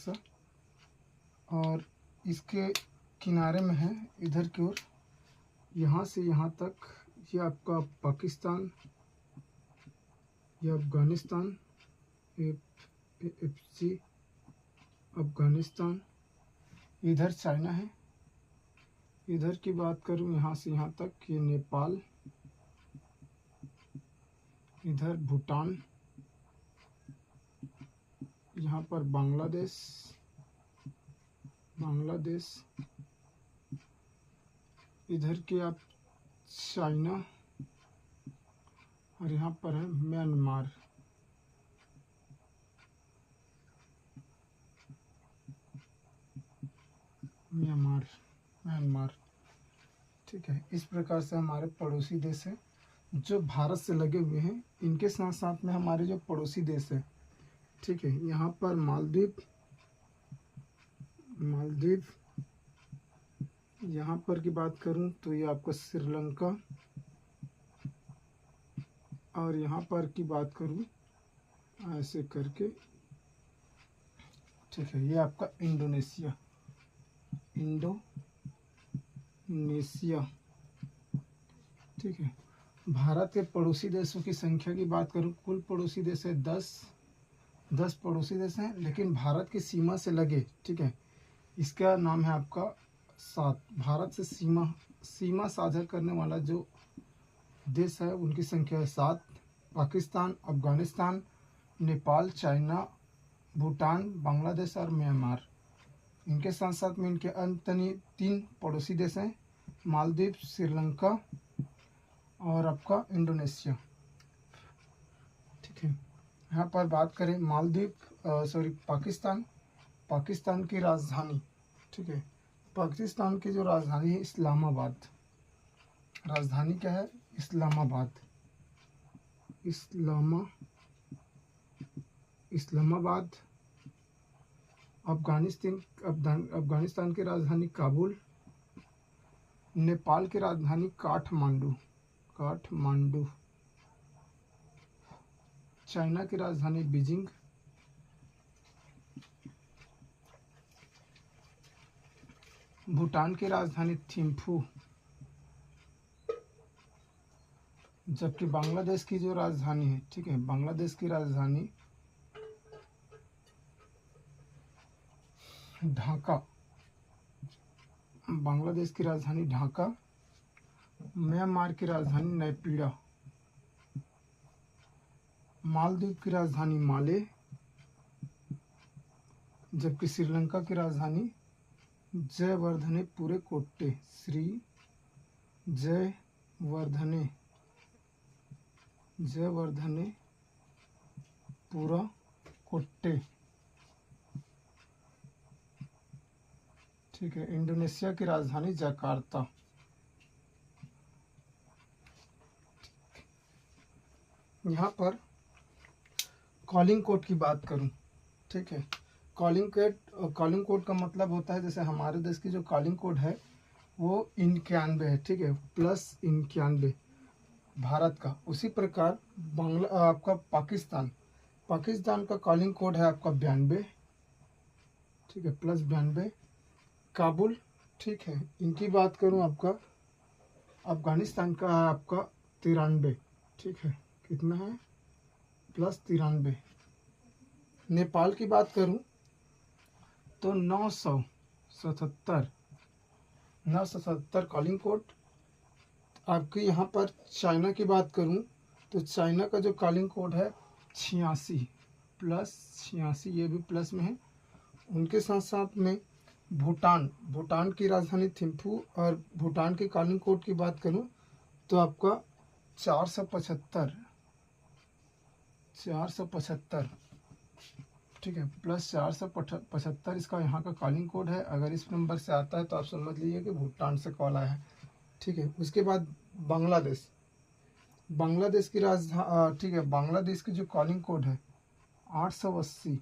सा, और इसके किनारे में है इधर की ओर, यहाँ से यहाँ तक ये आपका पाकिस्तान, ये अफ़गानिस्तान, AFC अफ़गानिस्तान, इधर चाइना है। इधर की बात करूँ यहाँ से यहाँ तक ये नेपाल, इधर भूटान, यहाँ पर बांग्लादेश, इधर की आप चाइना, और यहाँ पर है म्यांमार। म्यांमार, ठीक है। इस प्रकार से हमारे पड़ोसी देश है जो भारत से लगे हुए हैं। इनके साथ साथ में हमारे जो पड़ोसी देश है, ठीक है, यहाँ पर मालदीव, यहाँ पर की बात करूँ तो ये आपका श्रीलंका, और यहाँ पर की बात करूँ ऐसे करके, ठीक है, ये आपका इंडोनेशिया, ठीक है। भारत के पड़ोसी देशों की संख्या की बात करूँ, कुल पड़ोसी देश है 10 पड़ोसी देश हैं, लेकिन भारत की सीमा से लगे, ठीक है, इसका नाम है आपका 7। भारत से सीमा साझा करने वाला जो देश है उनकी संख्या है 7। पाकिस्तान, अफगानिस्तान, नेपाल, चाइना, भूटान, बांग्लादेश और म्यांमार। इनके साथ साथ में इनके अंतनी 3 पड़ोसी देश हैं, मालदीव, श्रीलंका और आपका इंडोनेशिया, ठीक है। यहाँ पर बात करें पाकिस्तान की राजधानी, ठीक है, पाकिस्तान की जो राजधानी है इस्लामाबाद। राजधानी क्या है? इस्लामाबाद। अफगानिस्तान की राजधानी काबुल। नेपाल की राजधानी काठमांडू। चाइना की राजधानी बीजिंग। भूटान की राजधानी थिम्फू। जबकि बांग्लादेश की जो राजधानी है, ठीक है, बांग्लादेश की राजधानी ढाका। म्यांमार की राजधानी नैपीड़ा। मालदीव की राजधानी माले। जबकि श्रीलंका की राजधानी जयवर्धने कोट्टे, ठीक है। इंडोनेशिया की राजधानी जकार्ता। यहाँ पर कॉलिंग कोड की बात करूं, ठीक है, कॉलिंग कोड का मतलब होता है, जैसे हमारे देश की जो कॉलिंग कोड है वो 91 है, ठीक है, +91 भारत का। उसी प्रकार आपका पाकिस्तान का कॉलिंग कोड है आपका 92, ठीक है, +92। काबुल, ठीक है, इनकी बात करूं आपका अफगानिस्तान का है आपका 93, ठीक है, कितना है? +93। नेपाल की बात करूं तो 977 कॉलिंग कोड। आपके यहाँ पर चाइना की बात करूं तो चाइना का जो कॉलिंग कोड है 86, +86, ये भी प्लस में है। उनके साथ साथ में भूटान की राजधानी थिम्फू, और भूटान के कॉलिंग कोड की बात करूं तो आपका 475, ठीक है, +475 इसका यहाँ का कॉलिंग कोड है। अगर इस नंबर से आता है तो आप समझ लीजिए कि भूटान से कॉल आया है, ठीक है। उसके बाद बांग्लादेश की राजधानी, ठीक है, बांग्लादेश की जो कॉलिंग कोड है 880,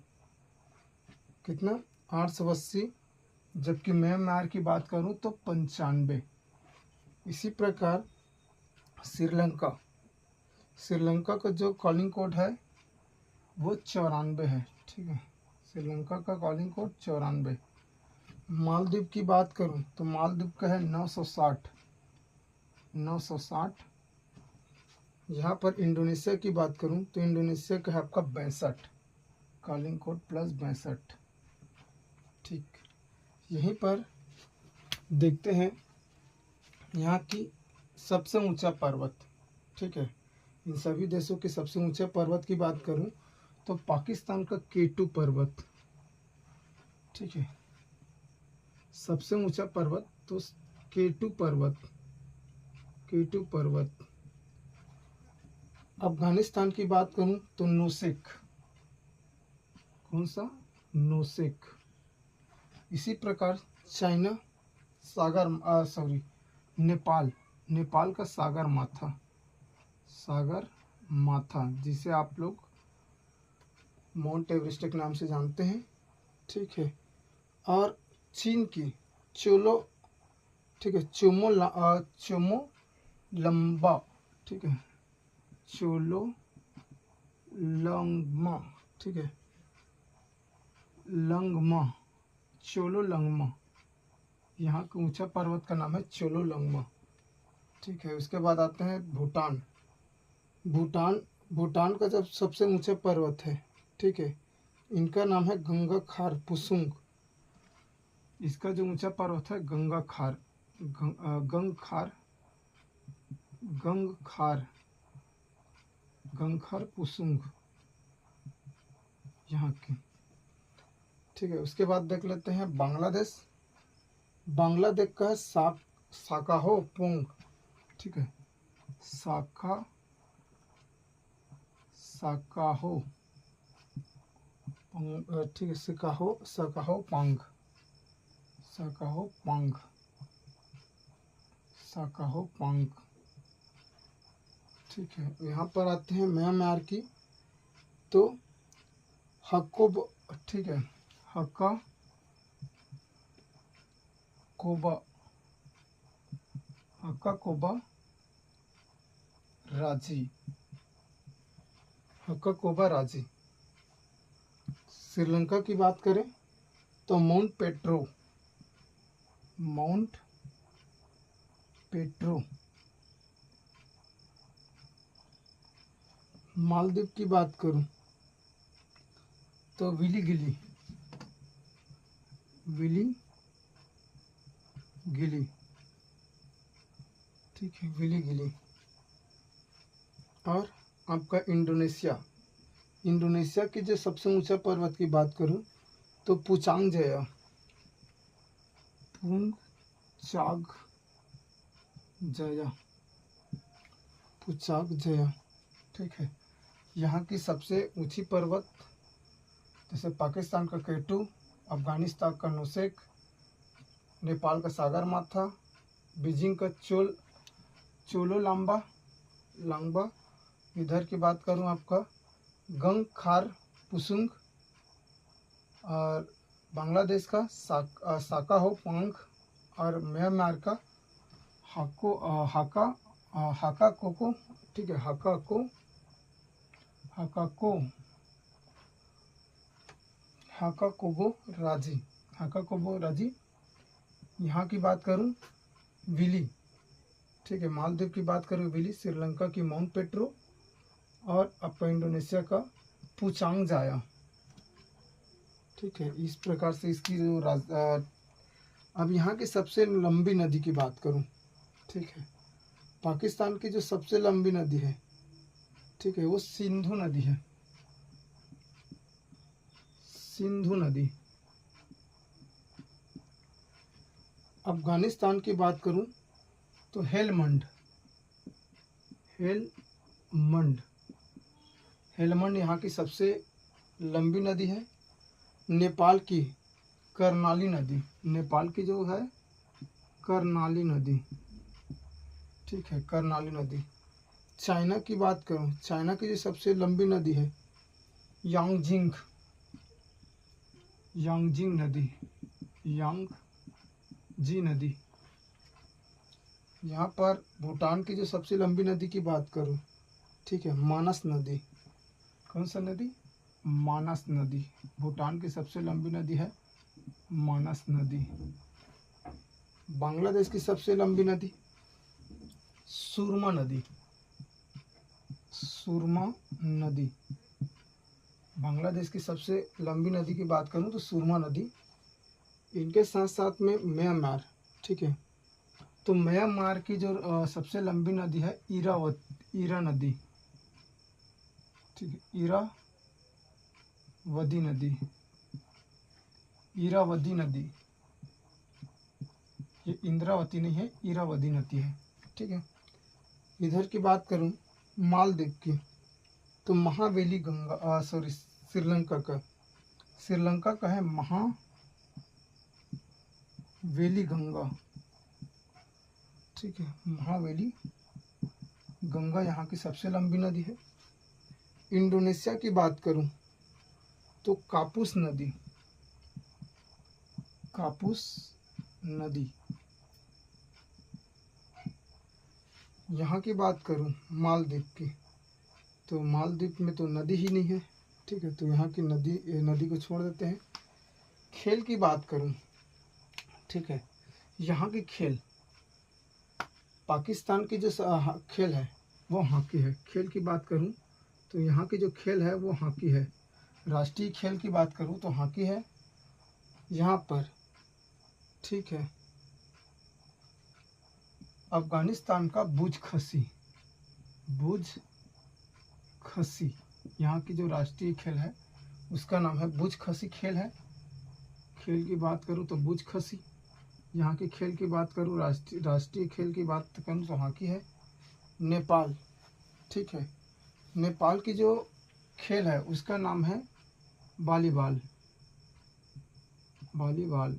कितना? 880। जबकि म्यांमार की बात करूं तो 95। इसी प्रकार श्रीलंका का जो कॉलिंग कोड है वो 94 है, ठीक है, श्रीलंका का कॉलिंग कोड 94। मालदीव की बात करूं तो मालदीव का है 960। 960। यहाँ पर इंडोनेशिया की बात करूं तो इंडोनेशिया का है आपका 62, कॉलिंग कोड प्लस 62। ठीक, यहीं पर देखते हैं यहाँ की सबसे ऊंचा पर्वत। ठीक है, इन सभी देशों के सबसे ऊंचे पर्वत की बात करूं तो पाकिस्तान का K2 पर्वत। ठीक है, सबसे ऊंचा पर्वत तो K2 पर्वत। K2 पर्वत। अफगानिस्तान की बात करूं तो नोसेक। कौन सा? नोसेक। इसी प्रकार चाइना सॉरी नेपाल। नेपाल का सागर माथा। सागर माथा, जिसे आप लोग माउंट एवरेस्ट के नाम से जानते हैं। ठीक है, और चीन की चोलो। ठीक है, चोमो लंबा। ठीक है, चोलो लंगमा। ठीक है, लंगमा, चोलो लंगमा। यहाँ का ऊंचा पर्वत का नाम है चोलो लंगमा। ठीक है, उसके बाद आते हैं भूटान। भूटान का जब सबसे ऊंचा पर्वत है। ठीक है, इनका नाम है गंगा खार पुसुंग। इसका जो ऊंचा पर्वत है गंगा खार, गंगखार पुसुंग यहाँ की। ठीक है, उसके बाद देख लेते हैं बांग्लादेश। बांग्लादेश का है साकाहो पोंग। ठीक है, साकाहो ठीक है, सकाहो पांग। ठीक है, यहाँ पर आते हैं म्यांमार की तो हकोब। ठीक है, हका कोबा राजी। श्रीलंका की बात करें तो माउंट पेट्रो। मालदीव की बात करूं तो विली गिली। ठीक है, विली गिली। और आपका इंडोनेशिया की जो सबसे ऊंचा पर्वत की बात करूं तो पुचांग जया। ठीक है, यहाँ की सबसे ऊंची पर्वत जैसे पाकिस्तान का K2, अफगानिस्तान का नोसेक, नेपाल का सागर माथा, बीजिंग का चोलो लांबा। इधर की बात करूं आपका गंगखार पुसुंग, और बांग्लादेश का साकाहो पांग, और म्यांमार का हाका कोको। ठीक है, हाका कोबो राजी। यहाँ की बात करूं विली। ठीक है, मालदीव की बात करूं विली, श्रीलंका की माउंट पेट्रो, और आपका इंडोनेशिया का पुचांग जाया। ठीक है, इस प्रकार से इसकी जो अब यहाँ की सबसे लंबी नदी की बात करूं। ठीक है, पाकिस्तान की जो सबसे लंबी नदी है, ठीक है, वो सिंधु नदी है। सिंधु नदी। अफगानिस्तान की बात करूं तो हेलमंड यहाँ की सबसे लंबी नदी है। नेपाल की कर्णाली नदी। नेपाल की जो है कर्णाली नदी। ठीक है, कर्णाली नदी। चाइना की बात करूं, चाइना की जो सबसे लंबी नदी है यांगजिंग नदी। यहाँ पर भूटान की जो सबसे लंबी नदी की बात करूं, ठीक है, मानस नदी। कौन सा नदी? मानस नदी। भूटान की सबसे लंबी नदी है मानस नदी। बांग्लादेश की सबसे लंबी नदी सुरमा नदी। सुरमा नदी। बांग्लादेश की सबसे लंबी नदी की बात करूं तो सुरमा नदी। इनके साथ साथ में म्यांमार, ठीक है, तो म्यांमार की जो सबसे लंबी नदी है इरा नदी, ठीक है, इरावदी नदी। इरावदी नदी, ये इंद्रावती नहीं है, इरावदी नदी है, ठीक है। इधर की बात करूं मालदीव की, तो महावेली गंगा, सॉरी, श्रीलंका का है महावेली गंगा, ठीक है, महावेली गंगा यहाँ की सबसे लंबी नदी है। इंडोनेशिया की बात करूं तो कापुस नदी, कापुस नदी। यहाँ की बात करूं मालदीव की, तो मालदीव में तो नदी ही नहीं है, ठीक है, तो यहाँ की नदी को छोड़ देते हैं। खेल की बात करूं, ठीक है, यहाँ की खेल, पाकिस्तान की जो खेल है वो हॉकी है। खेल की बात करूं तो यहाँ की जो खेल है वो हॉकी है। राष्ट्रीय खेल की बात करूं तो हॉकी है यहाँ पर, ठीक है। अफगानिस्तान का बुज खसी, यहाँ की जो राष्ट्रीय खेल है उसका नाम है बुज खसी खेल है। खेल की बात करूं तो बुज खसी। यहाँ की खेल की बात करूं, राष्ट्रीय खेल की बात करूं तो हॉकी है। नेपाल, ठीक है, नेपाल की जो खेल है उसका नाम है वॉलीबॉल।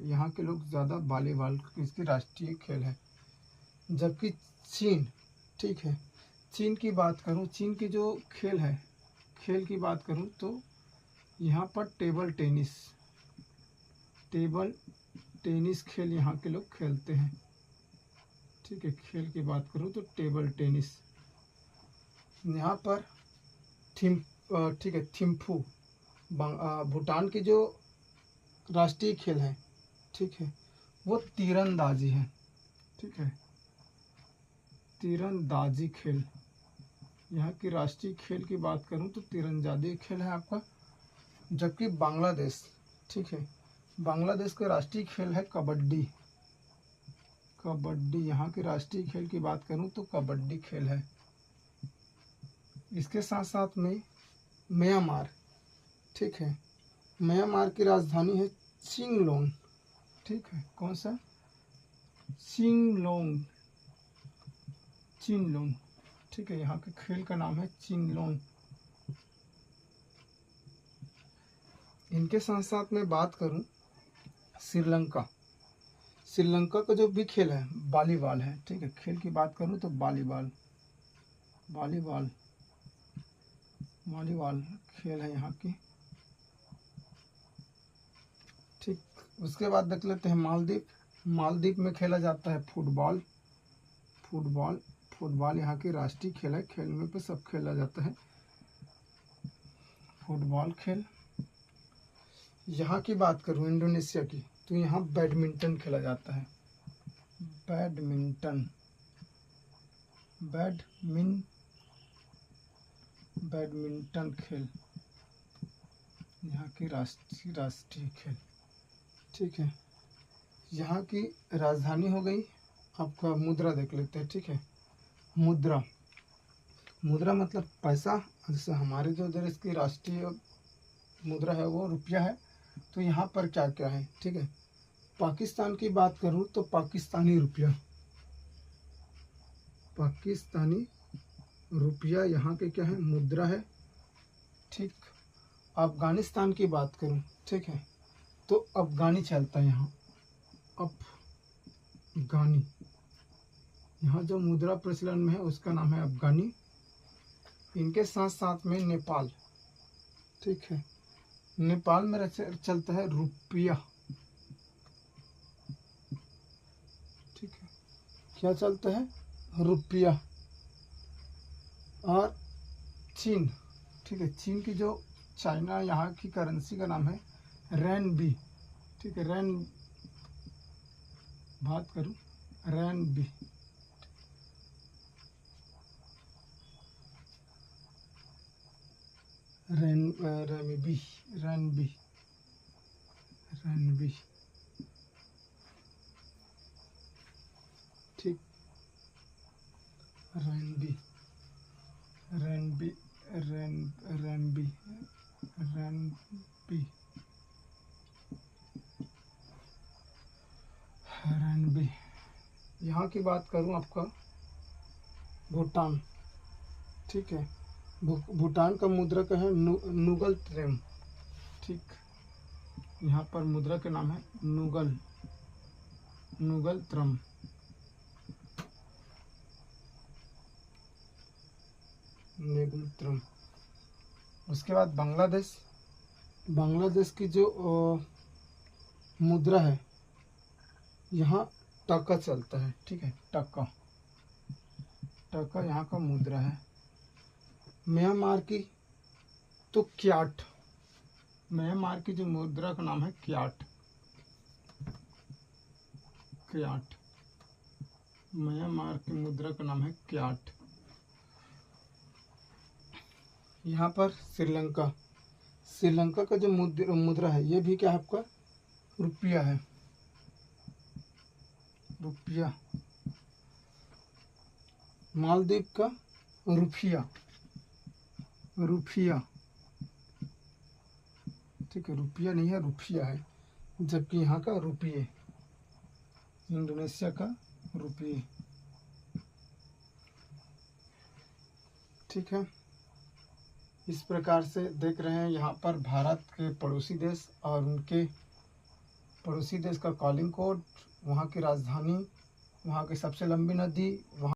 यहाँ के लोग ज़्यादा वॉलीबॉल इसकी राष्ट्रीय खेल है। जबकि चीन, ठीक है, चीन की बात करूं, चीन की जो खेल है, खेल की बात करूं तो यहाँ पर टेबल टेनिस खेल यहाँ के लोग खेलते हैं, ठीक है। खेल की बात करूं तो टेबल टेनिस। यहाँ पर ठीक है, थिम्फू, भूटान की जो राष्ट्रीय खेल है, ठीक है, वो तीरंदाजी है, ठीक है, तीरंदाजी खेल। यहाँ की राष्ट्रीय खेल की बात करूं तो तीरंदाजी खेल है आपका। जबकि बांग्लादेश, ठीक है, बांग्लादेश का राष्ट्रीय खेल है कबड्डी। यहाँ की राष्ट्रीय खेल की बात करूं तो कबड्डी खेल है। इसके साथ साथ में म्यांमार, ठीक है, म्यांमार की राजधानी है चिंगलोंग, ठीक है, कौन सा, चिंगलोंग, ठीक है, यहाँ के खेल का नाम है चिंगलोंग। इनके साथ साथ में बात करूं श्रीलंका का जो भी खेल है वॉलीबॉल है, ठीक है। खेल की बात करूं तो वॉलीबॉल खेल है यहाँ की, ठीक। उसके बाद देख लेते हैं मालदीव में खेला जाता है फुटबॉल यहाँ की राष्ट्रीय खेल है। खेल में पे सब खेला जाता है फुटबॉल खेल। यहाँ की बात करूँ इंडोनेशिया की, तो यहाँ बैडमिंटन खेला जाता है। बैडमिंटन खेल यहाँ की राष्ट्रीय खेल, ठीक है। यहाँ की राजधानी हो गई आपका, मुद्रा देख लेते हैं, ठीक है। मुद्रा मतलब पैसा। जैसे हमारे जो देश की राष्ट्रीय मुद्रा है वो रुपया है, तो यहाँ पर क्या क्या है, ठीक है। पाकिस्तान की बात करूँ तो पाकिस्तानी रुपया यहाँ के क्या है, मुद्रा है, ठीक। अफगानिस्तान की बात करूँ, ठीक है, तो अफगानी चलता है यहाँ, अफगानी। यहाँ जो मुद्रा प्रचलन में है उसका नाम है अफगानी। इनके साथ साथ में नेपाल, ठीक है, नेपाल में चलता है रुपया, ठीक है, क्या चलता है, रुपया। और चीन, ठीक है, चाइना, यहाँ की करेंसी का नाम है रेनबी। ठीक है, बात करूँ रेनबी। रेनबी रेनबी रेनबी। ठीक, रेनबी रेनबी रेनबी रेनबी रेनबी। यहाँ की बात करूँ आपका भूटान। ठीक है, भूटान का मुद्रा का है नुगल ट्रेम। ठीक, यहाँ पर मुद्रा के नाम है नुगल त्रम। उसके बाद बांग्लादेश की जो मुद्रा है, यहाँ टका चलता है। ठीक है, टका यहाँ का मुद्रा है। म्यांमार की तो क्याट, म्यांमार की जो मुद्रा का नाम है क्याट। म्यांमार की मुद्रा का नाम है क्याट। यहाँ पर श्रीलंका का जो मुद्रा है, ये भी क्या है आपका रुपया है, रुपया। मालदीव का रुपया। ठीक है, रुपया नहीं है, रुपया है। जबकि यहाँ का रुपये, इंडोनेशिया का रुपये। ठीक है, इस प्रकार से देख रहे हैं यहाँ पर भारत के पड़ोसी देश और उनके पड़ोसी देश का कॉलिंग कोड, वहाँ की राजधानी, वहाँ की सबसे लंबी नदी, वहाँ